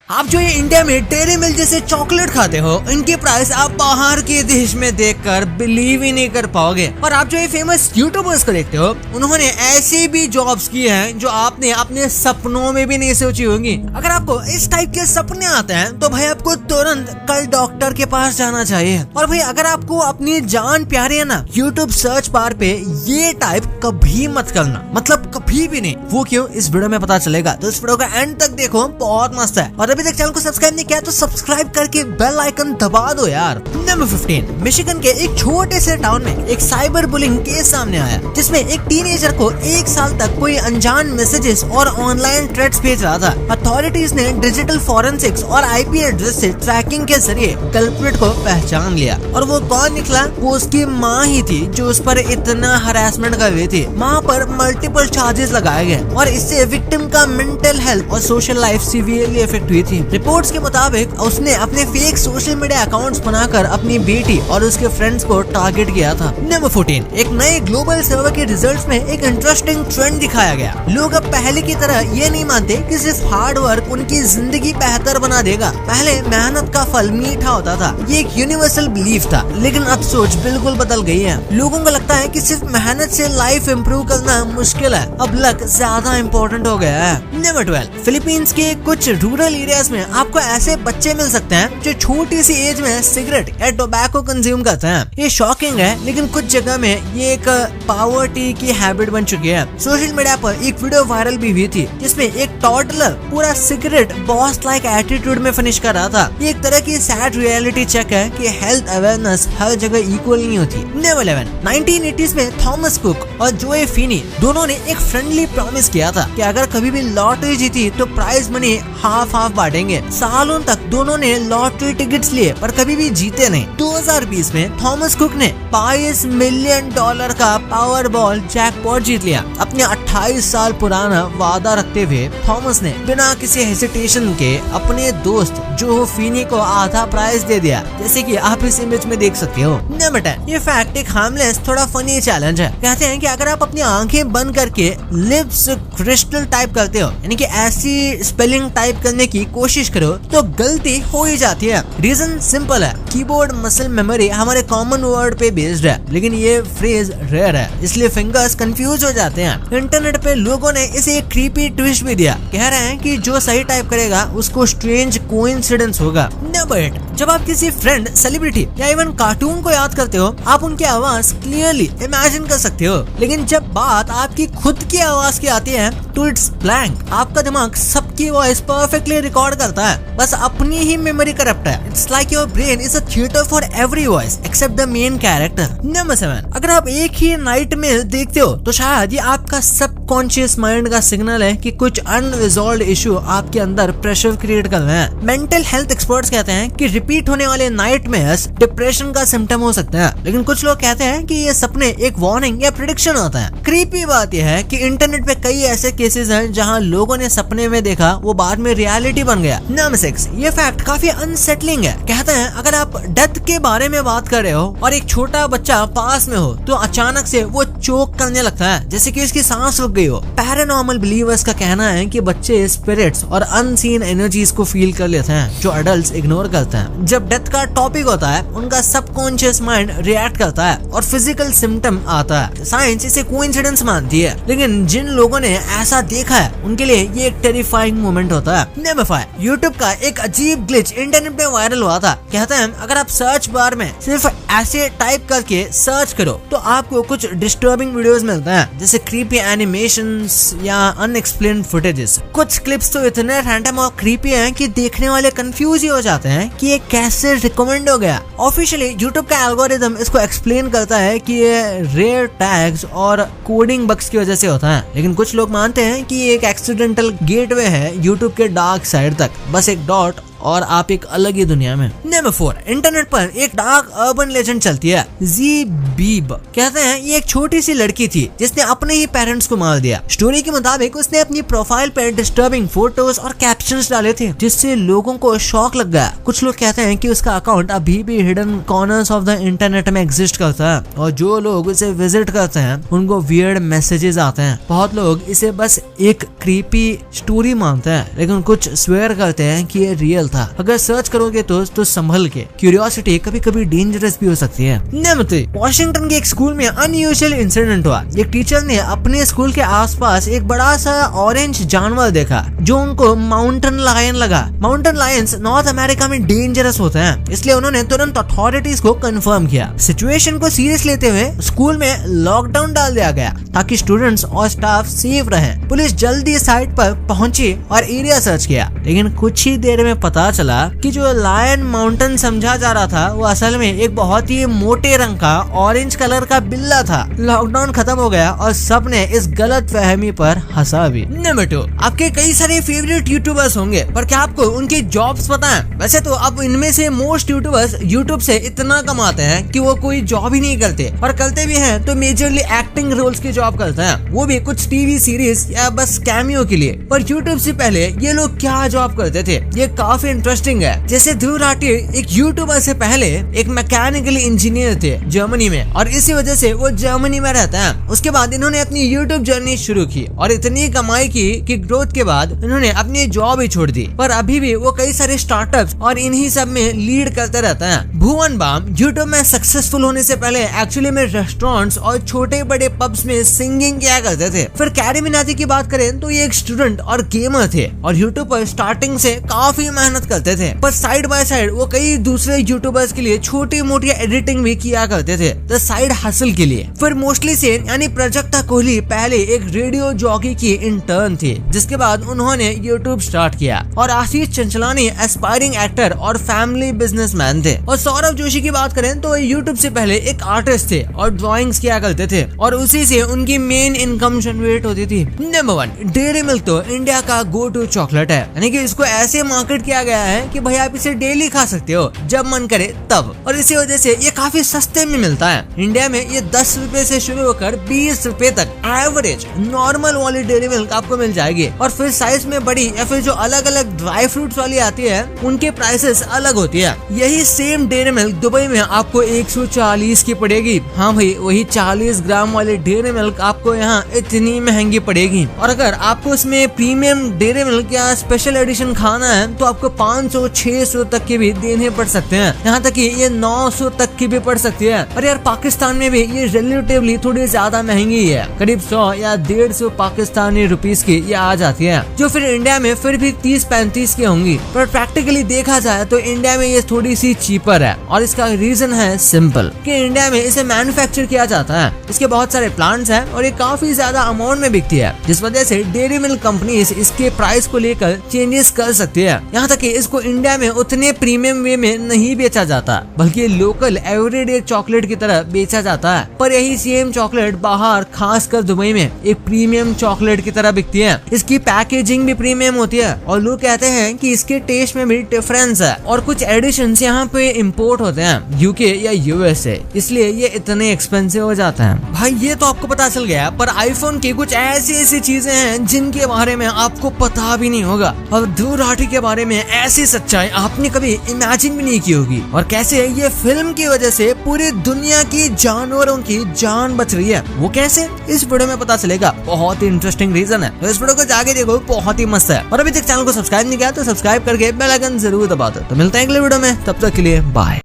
आप जो ये इंडिया में डेयरी मिल्क जैसे चॉकलेट खाते हो, इनकी प्राइस आप बाहर के देश में देखकर बिलीव ही नहीं कर पाओगे। और आप जो ये फेमस यूट्यूबर्स को देखते हो, उन्होंने ऐसी भी जॉब्स की हैं जो आपने अपने सपनों में भी नहीं सोची होंगी। अगर आपको इस टाइप के सपने आते हैं तो भाई आपको तुरंत कल डॉक्टर के पास जाना चाहिए। और भाई अगर आपको अपनी जान प्यारी है ना, यूट्यूब सर्च बार पे ये टाइप कभी मत करना, मतलब कभी भी नहीं। वो क्यों, इस वीडियो में पता चलेगा, तो इस वीडियो का एंड तक देखो, बहुत मस्त है। और अभी तक चैनल को सब्सक्राइब नहीं किया तो सब्सक्राइब करके बेल आइकन दबा दो यार। नंबर 15, मिशिगन के एक छोटे से टाउन में एक साइबर बुलिंग केस सामने आया, जिसमें एक टीनेजर को 1 साल तक कोई अनजान मैसेजेस और ऑनलाइन थ्रेट्स भेज रहा था। अथॉरिटीज ने डिजिटल फॉरेंसिक्स और आईपी एड्रेस से ट्रैकिंग के जरिए कल्प्रिट को पहचान लिया। और वो कौन निकला? वो उसकी माँ ही थी जो उस पर इतना हरासमेंट कर रही थी। माँ पर मल्टीपल चार्जेस लगाए गए और इससे विक्टिम का मेंटल हेल्थ और सोशल लाइफ सीवियरली इफेक्ट हुई थी। रिपोर्ट्स के मुताबिक उसने अपने फेक सोशल मीडिया अकाउंट्स बनाकर अपनी बेटी और उसके फ्रेंड्स को टारगेट किया था। नंबर 14, एक नए ग्लोबल सर्वे के रिजल्ट्स में एक इंटरेस्टिंग ट्रेंड दिखाया गया। लोग अब पहले की तरह ये नहीं मानते कि सिर्फ हार्ड वर्क उनकी जिंदगी बेहतर बना देगा। पहले मेहनत का फल मीठा होता था, ये एक यूनिवर्सल बिलीफ था, लेकिन अब सोच बिल्कुल बदल गई है। लोगों को लगता है कि सिर्फ मेहनत से लाइफ इम्प्रूव करना मुश्किल है, अब लक ज्यादा इम्पोर्टेंट हो गया है। नंबर 12, फिलीपींस के कुछ रूरल एरियाज में आपको ऐसे बच्चे मिल सकते हैं जो छोटी सी एज में सिगरेट या टोबैको कंज्यूम करते हैं। ये शॉकिंग है, लेकिन कुछ जगह में ये एक पॉवर्टी की हैबिट बन चुकी है। सोशल मीडिया पर एक वीडियो वायरल भी हुई थी जिसमें एक टॉडलर पूरा सिगरेट बॉस लाइक एटीट्यूड में फिनिश कर रहा था। ये एक तरह की सैड रियलिटी चेक है कि हेल्थ अवेयरनेस हर जगह इक्वल नहीं होती। नंबर 11, 1980s में थॉमस कुक और जोए फिनी दोनों ने एक फ्रेंडली प्रॉमिस किया था कि अगर कभी भी लॉटरी जीती तो प्राइज मनी हाफ बांटेंगे। सालों तक दोनों ने लॉटरी टिकट्स लिए पर कभी भी जीते नहीं। 2020 में थॉमस कुक ने $22 मिलियन का पावर बॉल जैकपॉट जीत लिया। अपने 28 साल पुराना वादा रखते हुए थॉमस ने बिना किसी हेजिटेशन के अपने दोस्त जो फिनी को आधा प्राइज दे दिया, जैसे कि आप इस इमेज में देख सकते हो। नंबर 10, ये फैक्ट एक हार्मलेस थोड़ा फनी चैलेंज है। कहते हैं कि अगर आप अपनी आंखें बंद करके लिप्स क्रिस्टल टाइप करते हो, यानी कि ऐसी स्पेलिंग टाइप करने की कोशिश करो तो गलती हो ही जाती है। रीजन सिंपल है, कीबोर्ड मसल मेमोरी हमारे कॉमन वर्ड पे बेस्ड है, लेकिन ये फ्रेज रेयर है, इसलिए फिंगर्स कंफ्यूज हो जाते हैं। इंटरनेट पे लोगों ने इसे एक क्रीपी ट्विस्ट भी दिया, कह रहे हैं कि जो सही टाइप करेगा उसको स्ट्रेंज कोइंसिडेंस होगा। नंबर 8, जब आप किसी फ्रेंड, सेलिब्रिटी या इवन कार्टून को याद करते हो, आप उनकी आवाज क्लियरली इमेजिन कर सकते हो, लेकिन जब बात आपकी खुद की आवाज की आती है तो इट्स ब्लैंक। आपका दिमाग सबकी वॉइस परफेक्टली रिकॉर्ड करता है, बस अपनी ही मेमोरी करप्ट है। It's like your brain is a theatre for every voice except the main character. Number 7, अगर आप एक ही नाइट में देखते हो तो शायद ये आपका सबकॉन्शियस माइंड का सिग्नल है कि कुछ अनरिजॉल्व्ड इशू आपके अंदर प्रेशर क्रिएट कर रहे हैं। मेंटल हेल्थ एक्सपर्ट्स कहते हैं कि रिपीट होने वाले नाइटमेयर्स डिप्रेशन का सिम्टम हो सकते हैं, लेकिन कुछ लोग कहते हैं कि ये सपने एक वार्निंग या प्रेडिक्शन होता है। क्रीपी बात यह है कि इंटरनेट पे कई ऐसे केसेस हैं जहां लोगों ने सपने में देखा वो बाद में रियलिटी बन गया। नंबर 6, ये फैक्ट काफी अनसेटलिंग है। कहते हैं अगर आप डेथ के बारे में बात कर रहे हो और एक छोटा बच्चा पास में हो तो अचानक से वो चोक करने लगता है, जैसे कि उसकी सांस रुक गई हो। पैरानॉर्मल बिलीवर्स का कहना है कि बच्चे स्पिरिट्स और अनसीन एनर्जीज को फील कर लेते हैं जो एडल्ट्स इग्नोर करते हैं। जब डेथ का टॉपिक होता है उनका सबकॉन्शियस माइंड रिएक्ट करता है और फिजिकल सिम्टम आता है। साइंस इसे कोइंसिडेंस मानती है, लेकिन जिन लोगों ने ऐसा देखा है उनके लिए ये एक टेरिफाइंग मोमेंट होता है। नंबर 5, यूट्यूब का एक अजीब ग्लिच इंटरनेट में वायरल हुआ था। कहते हैं अगर आप सर्च बार में सिर्फ ऐसे टाइप करके सर्च करो तो आपको कुछ डिस्टर्बिंग वीडियोस मिलते हैं, जैसे क्रीपी एनिमेशंस या अनएक्सप्लेन्ड फुटेजेस। कुछ क्लिप्स तो इतने रैंडम और क्रीपी हैं कि देखने वाले कंफ्यूज ही हो जाते हैं कि ये कैसे रिकमेंड हो गया। ऑफिशियली यूट्यूब का एल्गोरिथम इसको एक्सप्लेन करता है कि ये रेयर टैग्स और कोडिंग बग्स की वजह से होता है, लेकिन कुछ लोग मानते हैं कि ये एक एक्सीडेंटल गेटवे है यूट्यूब के डार्क साइड तक, बस एक डॉट और आप एक अलग ही दुनिया में। नंबर 4, इंटरनेट पर एक डार्क अर्बन लेजेंड चलती है। जी बीब कहते हैं ये एक छोटी सी लड़की थी जिसने अपने ही पेरेंट्स को मार दिया। स्टोरी के मुताबिक उसने अपनी प्रोफाइल पर डिस्टर्बिंग फोटोज और कैप्शंस डाले थे जिससे लोगों को शॉक लग गया। कुछ लोग कहते हैं कि उसका अकाउंट अभी भी hidden corners of the internet में एग्जिस्ट करता है और जो लोग उसे विजिट करते हैं उनको वियर्ड मैसेजेस आते हैं। बहुत लोग इसे बस एक क्रीपी स्टोरी मानते हैं, लेकिन कुछ स्वेयर करते हैं कि ये रियल था। अगर सर्च करोगे तो संभल के, क्यूरियोसिटी कभी कभी डेंजरस भी हो सकती है। नंबर 3, वॉशिंगटन के एक स्कूल में अनयूजुअल इंसिडेंट हुआ। एक टीचर ने अपने स्कूल के आसपास एक बड़ा सा ऑरेंज जानवर देखा जो उनको माउंटेन लायन लगा। माउंटेन लायंस नॉर्थ अमेरिका में डेंजरस होते हैं, इसलिए उन्होंने तुरंत अथॉरिटीज को कंफर्म किया। सिचुएशन को सीरियस लेते हुए स्कूल में लॉकडाउन डाल दिया गया ताकि स्टूडेंट्स और स्टाफ सेफ रहें। पुलिस जल्दी साइट पर पहुंची और एरिया सर्च किया, लेकिन कुछ ही देर में पता चला कि जो लायन माउंटेन समझा जा रहा था वो असल में एक बहुत ही मोटे रंग का ऑरेंज कलर का बिल्ला था। लॉकडाउन खत्म हो गया और सबने इस गलत फहमी पर हंसा भी। नंबर 2, आपके कई सारे फेवरेट यूट्यूबर्स होंगे, पर क्या आपको उनकी जॉब्स पता है? वैसे तो अब इनमें से मोस्ट यूट्यूबर्स यूट्यूब से इतना कमाते हैं कि वो कोई जॉब ही नहीं करते, और करते भी हैं तो मेजरली एक्टिंग रोल्स की जॉब करते हैं, वो भी कुछ टीवी सीरीज या बस कैमियो के लिए। पर यूट्यूब से पहले ये लोग क्या जॉब करते थे ये काफी इंटरेस्टिंग है। जैसे ध्रुव राठी एक यूट्यूबर से पहले एक मैकेनिकल इंजीनियर थे जर्मनी में, और इसी वजह से वो जर्मनी में रहता है। उसके बाद इन्होंने अपनी यूट्यूब जर्नी शुरू की और इतनी कमाई की कि ग्रोथ के बाद इन्होंने अपनी जॉब ही छोड़ दी, पर अभी भी वो कई सारे स्टार्टअप्स और इन्हीं सब में लीड करते रहता है। भुवन बाम यूट्यूब में सक्सेसफुल होने से पहले एक्चुअली में रेस्टोरेंट्स और छोटे बड़े पब्स में सिंगिंग किया करते थे। फिर कैरी मिनाटी की बात करें तो ये एक स्टूडेंट और गेमर थे और यूट्यूब पर स्टार्टिंग से काफी मेहनत करते थे, पर साइड बाय साइड वो कई दूसरे यूट्यूबर्स के लिए छोटी मोटी एडिटिंग भी किया करते थे द साइड हसल के लिए। फिर मोस्टली से यानी प्राजक्ता कोहली पहले एक रेडियो जॉकी की इंटर्न थी, जिसके बाद उन्होंने यूट्यूब स्टार्ट किया। और आशीष चंचलानी एस्पायरिंग एक्टर और फैमिली बिजनेसमैन थे। और सौरभ जोशी की बात करें तो यूट्यूब से पहले एक आर्टिस्ट थे और ड्राइंग्स किया करते थे और उसी से उनकी मेन इनकम जनरेट होती थी। नंबर 1, डेयरी मिल्क तो इंडिया का गो टू चॉकलेट है, यानी कि इसको ऐसे मार्केट किया गया है कि भाई आप इसे डेली खा सकते हो जब मन करे तब, और इसी वजह से ये काफी सस्ते में मिलता है। इंडिया में ये 10 रुपए से शुरू होकर 20 रुपए तक एवरेज नॉर्मल वाली डेयरी मिल्क आपको मिल जाएगी। और फिर साइज में बड़ी या फिर जो अलग अलग ड्राई फ्रूट्स वाली आती है उनके प्राइसेस अलग होती है। यही सेम डेयरी मिल्क दुबई में आपको 140 की पड़ेगी। हाँ भाई, वही 40 ग्राम वाली डेयरी मिल्क आपको यहाँ इतनी महंगी पड़ेगी। और अगर आपको उसमें प्रीमियम डेयरी मिल्क या स्पेशल एडिशन खाना है तो आपको 500-600 तक के भी देने पड़ सकते हैं, यहाँ तक कि ये 900 तक की भी पड़ सकती है। और यार पाकिस्तान में भी ये रिलेटिवली थोड़ी ज्यादा महंगी है, करीब 100 या 150 पाकिस्तानी रुपीस की ये आ जाती है, जो फिर इंडिया में फिर भी 30-35 की होंगी। पर प्रैक्टिकली देखा जाए तो इंडिया में ये थोड़ी सी चीपर है, और इसका रीजन है सिंपल कि इंडिया में इसे मैन्युफैक्चर किया जाता है, इसके बहुत सारे प्लांट्स हैं और ये काफी ज्यादा अमाउंट में बिकती है, जिस वजह से डेयरी मिल्क कंपनीज इसके प्राइस को लेकर चेंजेस कर सकती है। यहाँ तक कि इसको इंडिया में उतने प्रीमियम वे में नहीं बेचा जाता, बल्कि लोकल एवरीडे चॉकलेट की तरह बेचा जाता है। पर यही सेम चॉकलेट बाहर खासकर दुबई में एक प्रीमियम चॉकलेट की तरह बिकती है। इसकी पैकेजिंग भी प्रीमियम होती है और लोग कहते हैं कि इसके टेस्ट में भी डिफरेंस है, और कुछ एडिशंस यहाँ पे इम्पोर्ट होते हैं यूके या यूएसए, इसलिए ये इतने एक्सपेंसिव हो जाते हैं। भाई ये तो आपको पता चल गया, पर आईफोन की कुछ ऐसी चीजें हैं जिनके बारे में आपको पता भी नहीं होगा, और ध्रुव राठी के बारे में ऐसी सच्चाई आपने कभी इमेजिन भी नहीं की होगी, और कैसे ये फिल्म की वजह से पूरी दुनिया की जानवरों की जान बच रही है, वो कैसे इस वीडियो में पता चलेगा। बहुत ही इंटरेस्टिंग रीजन है, तो इस वीडियो को जाके देखो, बहुत ही मस्त है। और अभी तक चैनल को सब्सक्राइब नहीं किया तो सब्सक्राइब करके बेल आइकन जरूर दबा दो। तो मिलते हैं अगले वीडियो में, तब तक के लिए बाय।